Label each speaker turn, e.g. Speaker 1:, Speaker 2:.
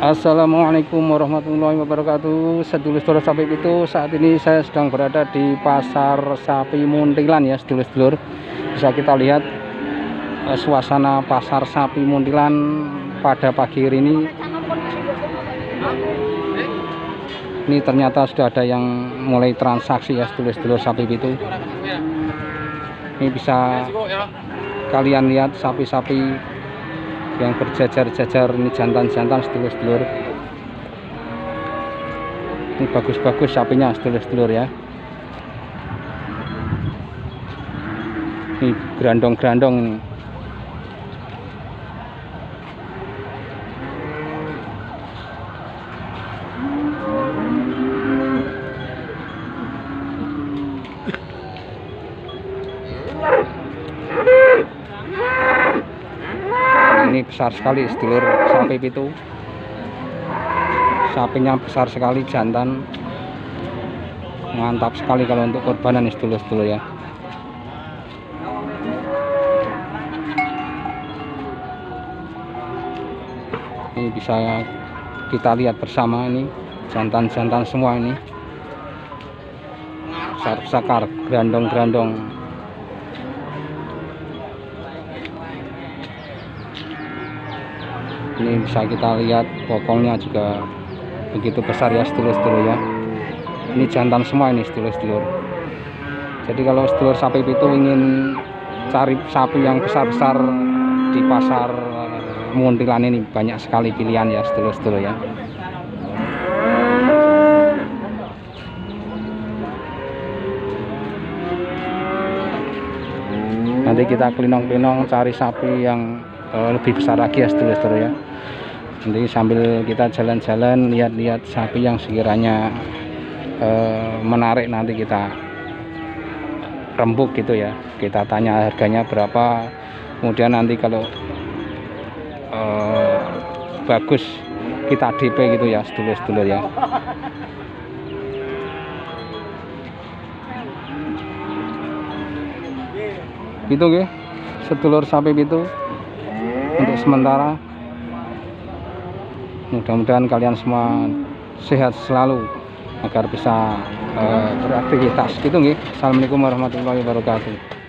Speaker 1: Assalamualaikum warahmatullahi wabarakatuh. Sedulur-sedulur sapi itu, saat ini saya sedang berada di pasar sapi Muntilan ya sedulur-sedulur. Bisa kita lihat suasana pasar sapi Muntilan pada pagi hari ini. Ini ternyata sudah ada yang mulai transaksi ya sedulur-sedulur sapi itu. Ini bisa kalian lihat sapi-sapi yang berjajar-jajar, ini jantan-jantan sedulur-sedulur. Ini bagus-bagus sapinya sedulur-sedulur ya. Ini gerandong-gerandong ini. Ini besar sekali sedulur sapi itu. Sapinya besar sekali, jantan, mantap sekali kalau untuk kurbanan sedulur-sedulur ya. Ini bisa kita lihat bersama, ini jantan-jantan semua, ini besar-besar, gerandong-gerandong. Ini bisa kita lihat bokongnya juga begitu besar ya sedulur-sedulur ya. Ini jantan semua ini sedulur-sedulur. Jadi kalau sedulur sapi itu ingin cari sapi yang besar-besar di pasar Muntilan ini, banyak sekali pilihan ya sedulur-sedulur ya. Nanti kita kelinong-kelinong cari sapi yang lebih besar lagi ya sedulur-sedulur ya. Nanti sambil kita jalan-jalan lihat-lihat sapi yang sekiranya menarik, nanti kita rembuk gitu ya, kita tanya harganya berapa, kemudian nanti kalau bagus kita DP gitu ya sedulur-sedulur ya. Itu nggih sedulur sapi itu untuk sementara. Mudah-mudahan kalian semua sehat selalu agar bisa beraktivitas gitu nggih. Assalamualaikum warahmatullahi wabarakatuh.